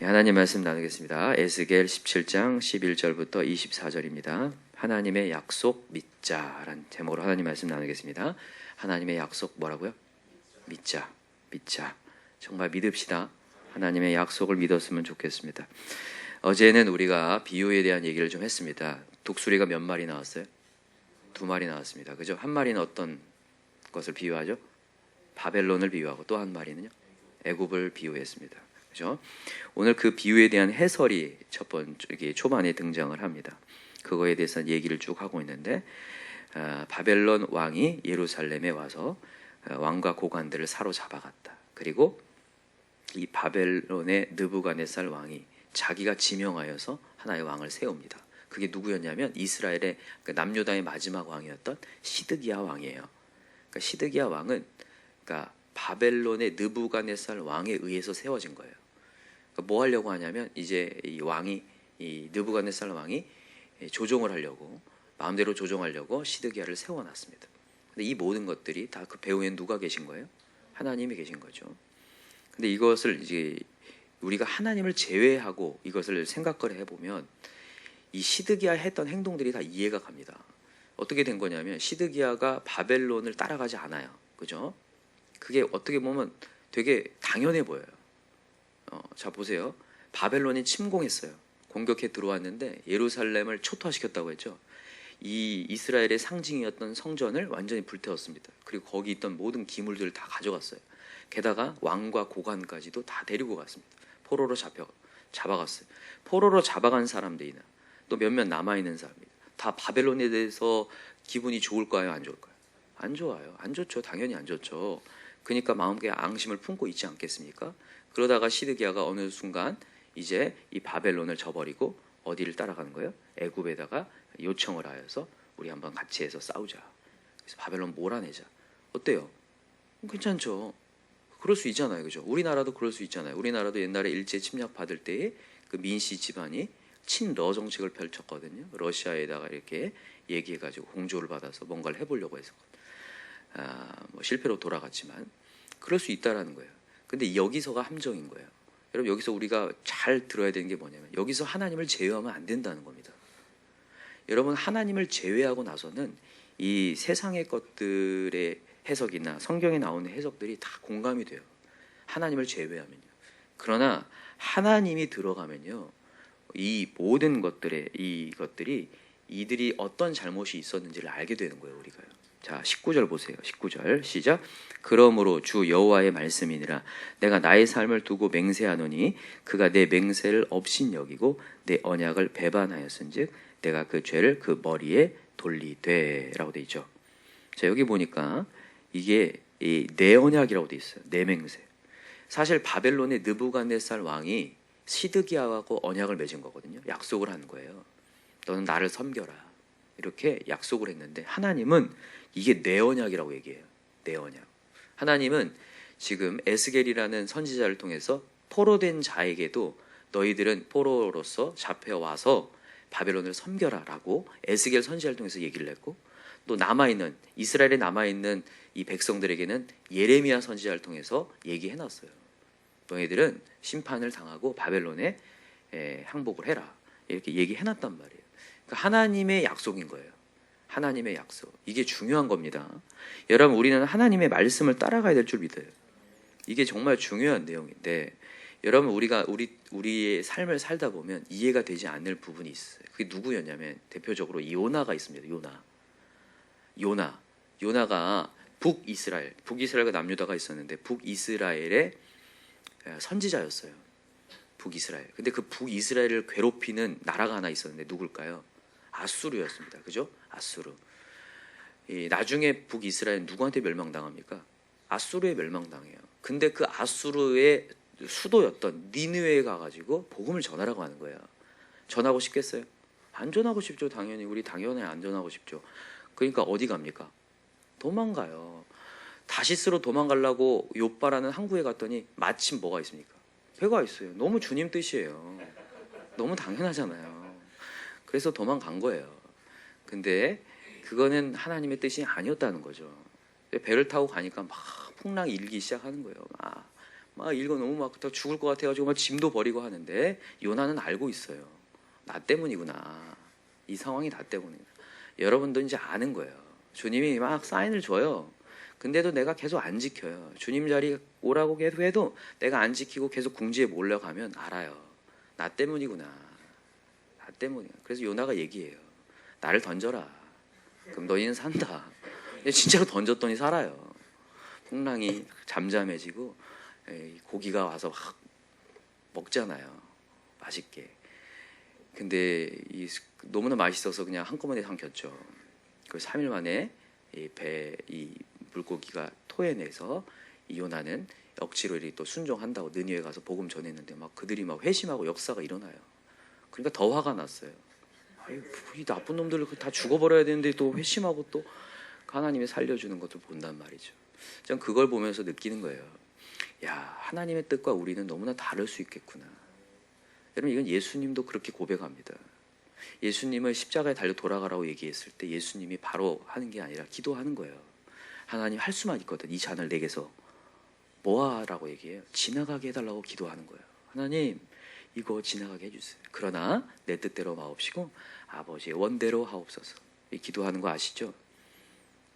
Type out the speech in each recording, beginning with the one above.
하나님 말씀 나누겠습니다. 에스겔 17장 11절부터 24절입니다. 하나님의 약속 믿자라는 제목으로 하나님 말씀 나누겠습니다. 하나님의 약속 뭐라고요? 믿자. 정말 믿읍시다. 하나님의 약속을 믿었으면 좋겠습니다. 어제는 우리가 비유에 대한 얘기를 좀 했습니다. 독수리가 몇 마리 나왔어요? 2마리 나왔습니다. 그죠? 한 마리는 어떤 것을 비유하죠? 바벨론을 비유하고 또 한 마리는요? 애굽을 비유했습니다. 그죠? 오늘 그 비유에 대한 해설이 첫 번째 초반에 등장을 합니다. 그거에 대해서 얘기를 쭉 하고 있는데 바벨론 왕이 예루살렘에 와서 왕과 고관들을 사로잡아갔다. 그리고 이 바벨론의 느부갓네살 왕이 자기가 지명하여서 하나의 왕을 세웁니다. 그게 누구였냐면 이스라엘의 남유다의 마지막 왕이었던 시드기야 왕이에요. 그러니까 시드기야 왕은 그러니까 바벨론의 느부갓네살 왕에 의해서 세워진 거예요. 그러니까 뭐 하려고 하냐면 이제 이 느부갓네살 왕이 조종을 하려고 마음대로 조종하려고 시드기야를 세워놨습니다. 근데 이 모든 것들이 다 그 배후에 누가 계신 거예요? 하나님이 계신 거죠. 근데 이것을 이제 우리가 하나님을 제외하고 이것을 생각을 해보면 이 시드기야 했던 행동들이 다 이해가 갑니다. 어떻게 된 거냐면 시드기야가 바벨론을 따라가지 않아요. 그죠? 그게 어떻게 보면 되게 당연해 보여요. 자 보세요. 바벨론이 침공했어요. 공격해 들어왔는데 예루살렘을 초토화시켰다고 했죠. 이 이스라엘의 상징이었던 성전을 완전히 불태웠습니다. 그리고 거기 있던 모든 기물들을 다 가져갔어요. 게다가 왕과 고관까지도 다 데리고 갔습니다. 포로로 잡아갔어요. 포로로 잡아간 사람들이나 또 몇몇 남아있는 사람들 다 바벨론에 대해서 기분이 좋을까요? 안 좋을까요? 안 좋아요. 안 좋죠. 당연히 안 좋죠. 그러니까 마음속에 앙심을 품고 있지 않겠습니까? 그러다가 시드기야가 어느 순간 이제 이 바벨론을 저버리고 어디를 따라가는 거예요? 애굽에다가 요청을 하여서 우리 한번 같이 해서 싸우자. 그래서 바벨론 몰아내자. 어때요? 괜찮죠. 그럴 수 있잖아요. 그죠? 우리나라도 그럴 수 있잖아요. 우리나라도 옛날에 일제 침략 받을 때에 그 민씨 집안이 친러 정책을 펼쳤거든요. 러시아에다가 이렇게 얘기해가지고 공조를 받아서 뭔가를 해보려고 해서 뭐 실패로 돌아갔지만 그럴 수 있다라는 거예요. 근데 여기서가 함정인 거예요. 여러분 여기서 우리가 잘 들어야 되는 게 뭐냐면 여기서 하나님을 제외하면 안 된다는 겁니다. 여러분 하나님을 제외하고 나서는 이 세상의 것들의 해석이나 성경에 나오는 해석들이 다 공감이 돼요. 하나님을 제외하면요. 그러나 하나님이 들어가면요. 이 모든 이것들이 이들이 어떤 잘못이 있었는지를 알게 되는 거예요. 우리가요. 자 19절 보세요. 19절 시작. 그러므로 주 여호와의 말씀이니라 내가 나의 삶을 두고 맹세하노니 그가 내 맹세를 업신여기고 내 언약을 배반하였은즉 내가 그 죄를 그 머리에 돌리되라고 돼 있죠. 자 여기 보니까 이게 내 언약이라고 돼 있어요. 내 맹세. 사실 바벨론의 느부갓네살 왕이 시드기야하고 언약을 맺은 거거든요. 약속을 한 거예요. 너는 나를 섬겨라. 이렇게 약속을 했는데 하나님은 이게 내 언약이라고 얘기해요. 내 언약. 하나님은 지금 에스겔이라는 선지자를 통해서 포로된 자에게도 너희들은 포로로서 잡혀와서 바벨론을 섬겨라 라고 에스겔 선지자를 통해서 얘기를 했고 또 남아있는 이스라엘에 남아있는 이 백성들에게는 예레미야 선지자를 통해서 얘기해놨어요. 너희들은 심판을 당하고 바벨론에 항복을 해라 이렇게 얘기해놨단 말이에요. 그러니까 하나님의 약속인 거예요. 하나님의 약속. 이게 중요한 겁니다. 여러분 우리는 하나님의 말씀을 따라가야 될 줄 믿어요. 이게 정말 중요한 내용인데 여러분 우리의 삶을 살다 보면 이해가 되지 않을 부분이 있어요. 그게 누구였냐면 대표적으로 요나가 있습니다. 요나가 북이스라엘과 남유다가 있었는데 북이스라엘의 선지자였어요. 북이스라엘. 근데 그 북이스라엘을 괴롭히는 나라가 하나 있었는데 누굴까요? 아수르였습니다. 그죠? 아수르. 나중에 북이스라엘 누구한테 멸망당합니까? 아수르에 멸망당해요. 근데 그 아수르의 수도였던 니느웨에 가가지고 복음을 전하라고 하는 거예요. 전하고 싶겠어요? 안 전하고 싶죠. 당연히 우리 당연히 안 전하고 싶죠. 그러니까 어디 갑니까? 도망가요. 다시스로 도망가려고 욥바라는 항구에 갔더니 마침 뭐가 있습니까? 배가 있어요. 너무 주님 뜻이에요. 너무 당연하잖아요. 그래서 도망간 거예요. 근데 그거는 하나님의 뜻이 아니었다는 거죠. 배를 타고 가니까 막 풍랑이 일기 시작하는 거예요. 막 이거 너무 막 죽을 것 같아가지고 막 짐도 버리고 하는데 요나는 알고 있어요. 나 때문이구나. 이 상황이 나 때문이구나. 여러분도 이제 아는 거예요. 주님이 막 사인을 줘요. 근데도 내가 계속 안 지켜요. 주님 자리 오라고 계속 해도 내가 안 지키고 계속 궁지에 몰려가면 알아요. 나 때문이구나. 나 때문이야. 그래서 요나가 얘기해요. 나를 던져라. 그럼 너희는 산다. 진짜로 던졌더니 살아요. 풍랑이 잠잠해지고 고기가 와서 확 먹잖아요. 맛있게. 근데 너무나 맛있어서 그냥 한꺼번에 삼켰죠. 그 3일 만에 이 물고기가 토해내서 이 요나는 억지로 이렇게 또 순종한다고 느니에 가서 복음 전했는데 막 그들이 막 회심하고 역사가 일어나요. 그러니까 더 화가 났어요. 이 나쁜 놈들 다 죽어버려야 되는데 또 회심하고 또 하나님이 살려주는 것을 본단 말이죠. 전 그걸 보면서 느끼는 거예요. 야, 하나님의 뜻과 우리는 너무나 다를 수 있겠구나. 여러분, 이건 예수님도 그렇게 고백합니다. 예수님을 십자가에 달려 돌아가라고 얘기했을 때 예수님이 바로 하는 게 아니라 기도하는 거예요. 하나님 할 수만 있거든. 이 잔을 내게서 뭐하라고 얘기해요? 지나가게 해달라고 기도하는 거예요. 하나님, 이거 지나가게 해주세요. 그러나 내 뜻대로 마옵시고 아버지의 원대로 하옵소서. 이 기도하는 거 아시죠?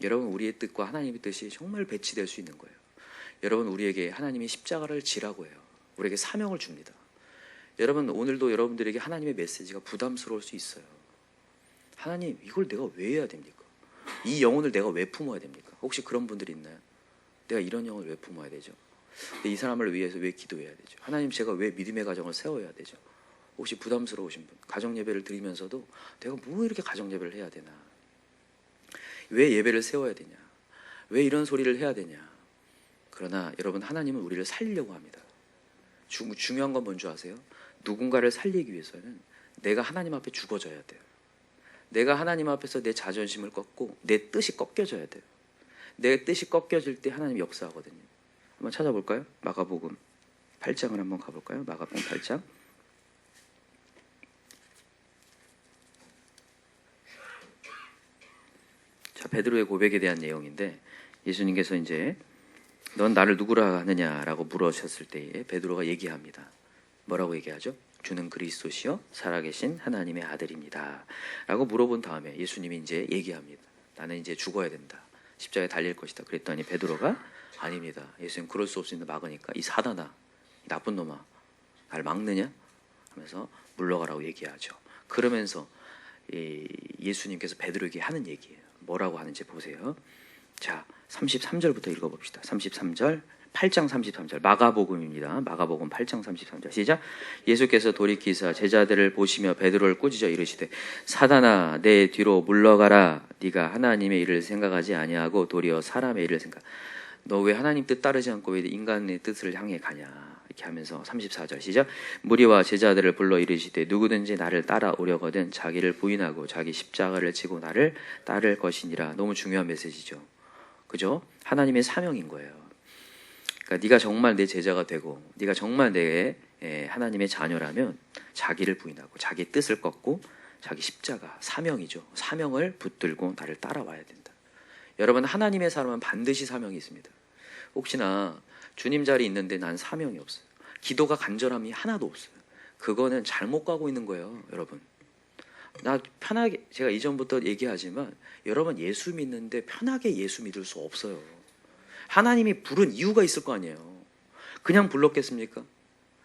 여러분, 우리의 뜻과 하나님의 뜻이 정말 배치될 수 있는 거예요. 여러분, 우리에게 하나님이 십자가를 지라고 해요. 우리에게 사명을 줍니다. 여러분, 오늘도 여러분들에게 하나님의 메시지가 부담스러울 수 있어요. 하나님, 이걸 내가 왜 해야 됩니까? 이 영혼을 내가 왜 품어야 됩니까? 혹시 그런 분들이 있나요? 내가 이런 영혼을 왜 품어야 되죠? 이 사람을 위해서 왜 기도해야 되죠? 하나님, 제가 왜 믿음의 가정을 세워야 되죠? 혹시 부담스러우신 분, 가정 예배를 드리면서도 내가 뭐 이렇게 가정 예배를 해야 되나? 왜 예배를 세워야 되냐? 왜 이런 소리를 해야 되냐? 그러나 여러분, 하나님은 우리를 살리려고 합니다. 중요한 건 뭔지 아세요? 누군가를 살리기 위해서는 내가 하나님 앞에 죽어져야 돼요. 내가 하나님 앞에서 내 자존심을 꺾고 내 뜻이 꺾여져야 돼요. 내 뜻이 꺾여질 때 하나님이 역사하거든요. 한번 찾아볼까요? 마가복음 8장을 한번 가볼까요? 마가복음 8장. 자, 베드로의 고백에 대한 내용인데, 예수님께서 이제 넌 나를 누구라 하느냐라고 물으셨을 때에 베드로가 얘기합니다. 뭐라고 얘기하죠? 주는 그리스도시요 살아계신 하나님의 아들입니다 라고 물어본 다음에 예수님이 이제 얘기합니다. 나는 이제 죽어야 된다. 십자가에 달릴 것이다. 그랬더니 베드로가 아닙니다. 예수님, 그럴 수 없습니다. 막으니까 이 사단아, 이 나쁜 놈아, 날 막느냐? 하면서 물러가라고 얘기하죠. 그러면서 예수님께서 베드로에게 하는 얘기예요. 뭐라고 하는지 보세요. 자, 33절부터 읽어봅시다. 33절, 8장 33절, 마가복음입니다. 마가복음 8장 33절. 시작. 예수께서 돌이키사 제자들을 보시며 베드로를 꾸짖어 이르시되 사단아, 내 뒤로 물러가라. 네가 하나님의 일을 생각하지 아니하고 도리어 사람의 일을 생각. 너 왜 하나님 뜻 따르지 않고 왜 인간의 뜻을 향해 가냐? 이렇게 하면서 34절 시작. 무리와 제자들을 불러 이르시되 누구든지 나를 따라오려거든 자기를 부인하고 자기 십자가를 지고 나를 따를 것이니라. 너무 중요한 메시지죠. 그죠? 하나님의 사명인 거예요. 그러니까 네가 정말 내 제자가 되고 네가 정말 내 하나님의 자녀라면 자기를 부인하고 자기 뜻을 꺾고 자기 십자가, 사명이죠. 사명을 붙들고 나를 따라와야 된다. 여러분, 하나님의 사람은 반드시 사명이 있습니다. 혹시나 주님 자리에 있는데 난 사명이 없어요. 기도가 간절함이 하나도 없어요. 그거는 잘못 가고 있는 거예요, 여러분. 나 편하게, 제가 이전부터 얘기하지만 여러분, 예수 믿는데 편하게 예수 믿을 수 없어요. 하나님이 부른 이유가 있을 거 아니에요. 그냥 불렀겠습니까?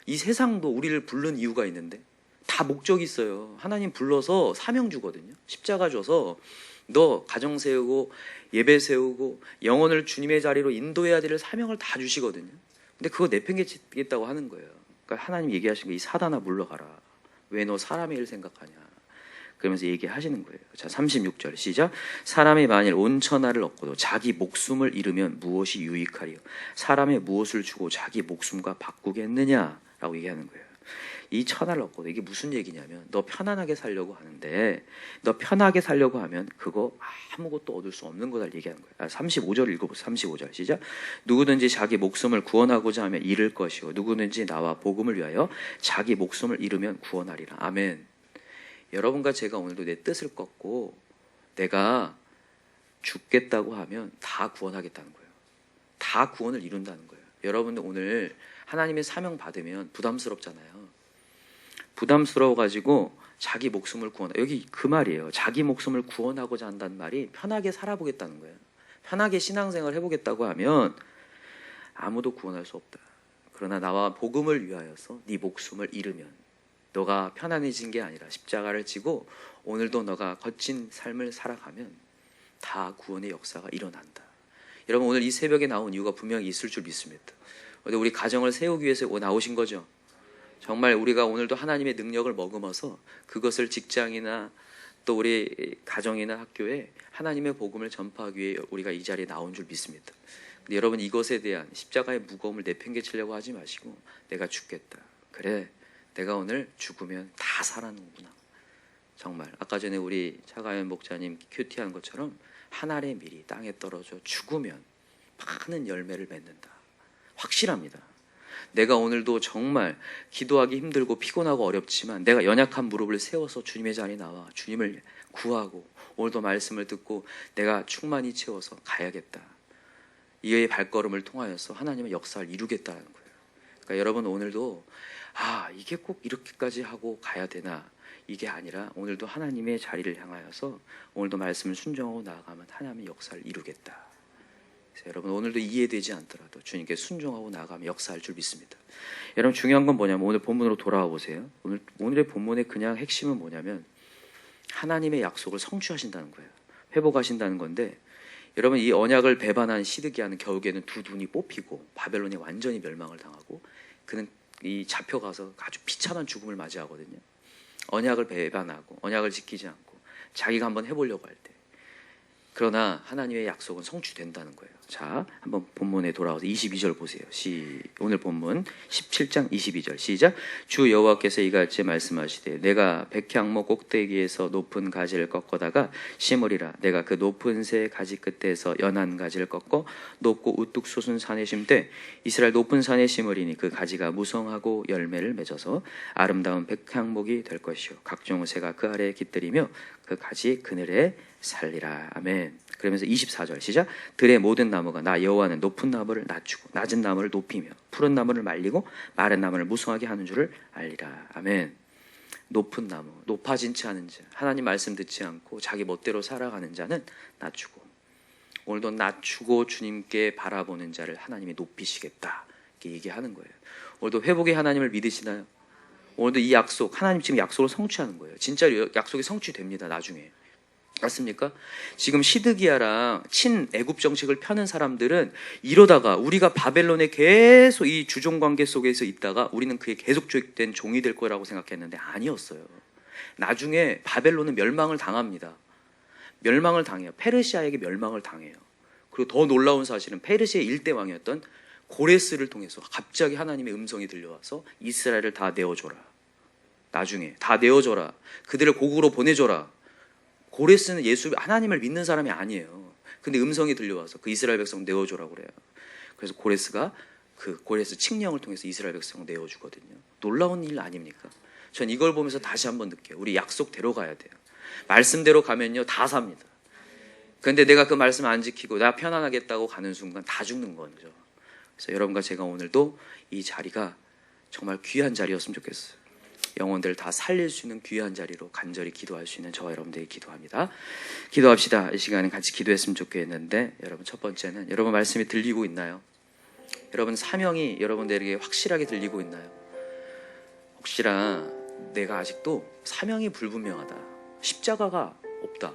이 세상도 우리를 부른 이유가 있는데 다 목적이 있어요. 하나님 불러서 사명 주거든요. 십자가 줘서 너 가정 세우고 예배 세우고 영혼을 주님의 자리로 인도해야 될 사명을 다 주시거든요. 근데 그거 내팽개치겠다고 하는 거예요. 그러니까 하나님 얘기하신 게 이 사단아 물러가라. 왜 너 사람의 일 생각하냐. 그러면서 얘기하시는 거예요. 자, 36절 시작. 사람이 만일 온 천하를 얻고도 자기 목숨을 잃으면 무엇이 유익하리요? 사람의 무엇을 주고 자기 목숨과 바꾸겠느냐라고 얘기하는 거예요. 이 천하를 얻고도 이게 무슨 얘기냐면 너 편안하게 살려고 하는데 너 편하게 살려고 하면 그거 아무것도 얻을 수 없는 거다 얘기하는 거예요. 35절 읽어보세요. 35절 시작. 누구든지 자기 목숨을 구원하고자 하면 잃을 것이요 누구든지 나와 복음을 위하여 자기 목숨을 잃으면 구원하리라. 아멘. 여러분과 제가 오늘도 내 뜻을 꺾고 내가 죽겠다고 하면 다 구원하겠다는 거예요. 다 구원을 이룬다는 거예요. 여러분들 오늘 하나님의 사명 받으면 부담스럽잖아요. 부담스러워가지고 자기 목숨을 구원하, 여기 그 말이에요. 자기 목숨을 구원하고자 한다는 말이 편하게 살아보겠다는 거예요. 편하게 신앙생활 해보겠다고 하면 아무도 구원할 수 없다. 그러나 나와 복음을 위하여서 네 목숨을 잃으면, 너가 편안해진 게 아니라 십자가를 지고 오늘도 너가 거친 삶을 살아가면 다 구원의 역사가 일어난다. 여러분, 오늘 이 새벽에 나온 이유가 분명히 있을 줄 믿습니다. 우리 가정을 세우기 위해서 나오신 거죠. 정말 우리가 오늘도 하나님의 능력을 머금어서 그것을 직장이나 또 우리 가정이나 학교에 하나님의 복음을 전파하기 위해 우리가 이 자리에 나온 줄 믿습니다. 근데 여러분, 이것에 대한 십자가의 무거움을 내팽개치려고 하지 마시고, 내가 죽겠다. 그래, 내가 오늘 죽으면 다 살아나는구나. 정말 아까 전에 우리 차가연 목자님 큐티한 것처럼 한 알의 밀이 땅에 떨어져 죽으면 많은 열매를 맺는다. 확실합니다. 내가 오늘도 정말 기도하기 힘들고 피곤하고 어렵지만 내가 연약한 무릎을 세워서 주님의 자리에 나와 주님을 구하고 오늘도 말씀을 듣고 내가 충만히 채워서 가야겠다. 이의 발걸음을 통하여서 하나님의 역사를 이루겠다는 거예요. 그러니까 여러분, 오늘도 이게 꼭 이렇게까지 하고 가야 되나, 이게 아니라 오늘도 하나님의 자리를 향하여서 오늘도 말씀을 순종하고 나아가면 하나님의 역사를 이루겠다. 그래서 여러분, 오늘도 이해되지 않더라도 주님께 순종하고 나아가면 역사할 줄 믿습니다. 여러분, 중요한 건 뭐냐면 오늘 본문으로 돌아와 보세요. 오늘의 본문의 그냥 핵심은 뭐냐면 하나님의 약속을 성취하신다는 거예요. 회복하신다는 건데, 여러분, 이 언약을 배반한 시드기야는 결국에는 두 눈이 뽑히고 바벨론에 완전히 멸망을 당하고 그는 이 잡혀가서 아주 비참한 죽음을 맞이하거든요. 언약을 배반하고 언약을 지키지 않고 자기가 한번 해보려고 할 때. 그러나 하나님의 약속은 성취된다는 거예요. 자, 한번 본문에 돌아와서 22절 보세요. 오늘 본문 17장 22절 시작. 주 여호와께서 이같이 말씀하시되 내가 백향목 꼭대기에서 높은 가지를 꺾어다가 심으리라. 내가 그 높은 새 가지 끝에서 연한 가지를 꺾어 높고 우뚝 솟은 산에 심되 이스라엘 높은 산에 심으리니 그 가지가 무성하고 열매를 맺어서 아름다운 백향목이 될 것이요 각종 새가 그 아래에 깃들이며 그 가지 그늘에 살리라. 아멘. 그러면서 24절 시작. 들의 모든 나무가 나 여호와는 높은 나무를 낮추고 낮은 나무를 높이며 푸른 나무를 말리고 마른 나무를 무성하게 하는 줄을 알리라. 아멘. 높은 나무, 높아진 채 하는 자, 하나님 말씀 듣지 않고 자기 멋대로 살아가는 자는 낮추고, 오늘도 낮추고 주님께 바라보는 자를 하나님이 높이시겠다, 이렇게 얘기하는 거예요. 오늘도 회복의 하나님을 믿으시나요? 오늘도 이 약속, 하나님 지금 약속을 성취하는 거예요. 진짜로 약속이 성취됩니다. 나중에. 맞습니까? 지금 시드기야랑 친애굽 정책을 펴는 사람들은 이러다가 우리가 바벨론에 계속 이 주종관계 속에서 있다가 우리는 그에 계속 조직된 종이 될 거라고 생각했는데 아니었어요. 나중에 바벨론은 멸망을 당합니다. 멸망을 당해요. 페르시아에게 멸망을 당해요. 그리고 더 놀라운 사실은 페르시아의 일대 왕이었던 고레스를 통해서 갑자기 하나님의 음성이 들려와서 이스라엘을 다 내어줘라. 나중에 다 내어줘라. 그들을 고국으로 보내줘라. 고레스는 하나님을 믿는 사람이 아니에요. 근데 음성이 들려와서 그 이스라엘 백성 내어줘라고 그래요. 그래서 고레스가 그 고레스 칙령을 통해서 이스라엘 백성을 내어주거든요. 놀라운 일 아닙니까? 전 이걸 보면서 다시 한번 느껴요. 우리 약속대로 가야 돼요. 말씀대로 가면요 다 삽니다. 그런데 내가 그 말씀 안 지키고 나 편안하겠다고 가는 순간 다 죽는 거죠. 그래서 여러분과 제가 오늘도 이 자리가 정말 귀한 자리였으면 좋겠어요. 영혼들을 다 살릴 수 있는 귀한 자리로 간절히 기도할 수 있는 저와 여러분들이 기도합니다. 기도합시다. 이 시간에 같이 기도했으면 좋겠는데, 여러분 첫 번째는 여러분 말씀이 들리고 있나요? 여러분 사명이 여러분들에게 확실하게 들리고 있나요? 혹시나 내가 아직도 사명이 불분명하다, 십자가가 없다,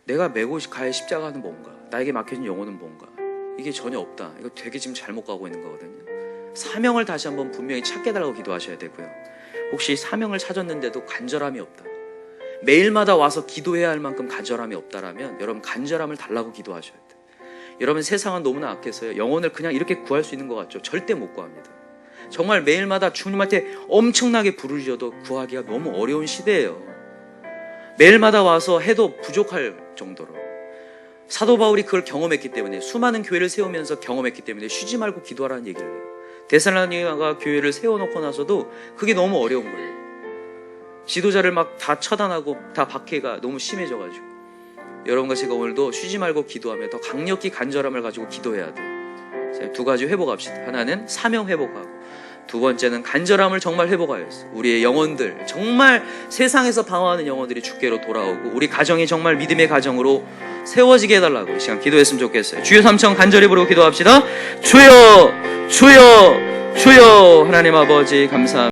내가 메고 갈 십자가는 뭔가, 나에게 맡겨진 영혼은 뭔가, 이게 전혀 없다, 이거 되게 지금 잘못 가고 있는 거거든요. 사명을 다시 한번 분명히 찾게 해달라고 기도하셔야 되고요. 혹시 사명을 찾았는데도 간절함이 없다, 매일마다 와서 기도해야 할 만큼 간절함이 없다라면 여러분 간절함을 달라고 기도하셔야 돼요. 여러분 세상은 너무나 악해서요, 영혼을 그냥 이렇게 구할 수 있는 것 같죠? 절대 못 구합니다. 정말 매일마다 주님한테 엄청나게 부르짖어도 구하기가 너무 어려운 시대예요. 매일마다 와서 해도 부족할 정도로. 사도 바울이 그걸 경험했기 때문에, 수많은 교회를 세우면서 경험했기 때문에 쉬지 말고 기도하라는 얘기를 해요. 데살로니가 교회를 세워놓고 나서도 그게 너무 어려운 거예요. 지도자를 막 다 처단하고 다 박해가 너무 심해져가지고, 여러분과 제가 오늘도 쉬지 말고 기도하며 더 강력히 간절함을 가지고 기도해야 돼요. 두 가지 회복합시다. 하나는 사명 회복하고, 두 번째는 간절함을 정말 회복하였어. 우리의 영혼들, 정말 세상에서 방황하는 영혼들이 주께로 돌아오고, 우리 가정이 정말 믿음의 가정으로 세워지게 해달라고 이 시간 기도했으면 좋겠어요. 주여 삼청 간절히 부르고 기도합시다. 주여, 주여, 주여. 하나님 아버지 감사합니다.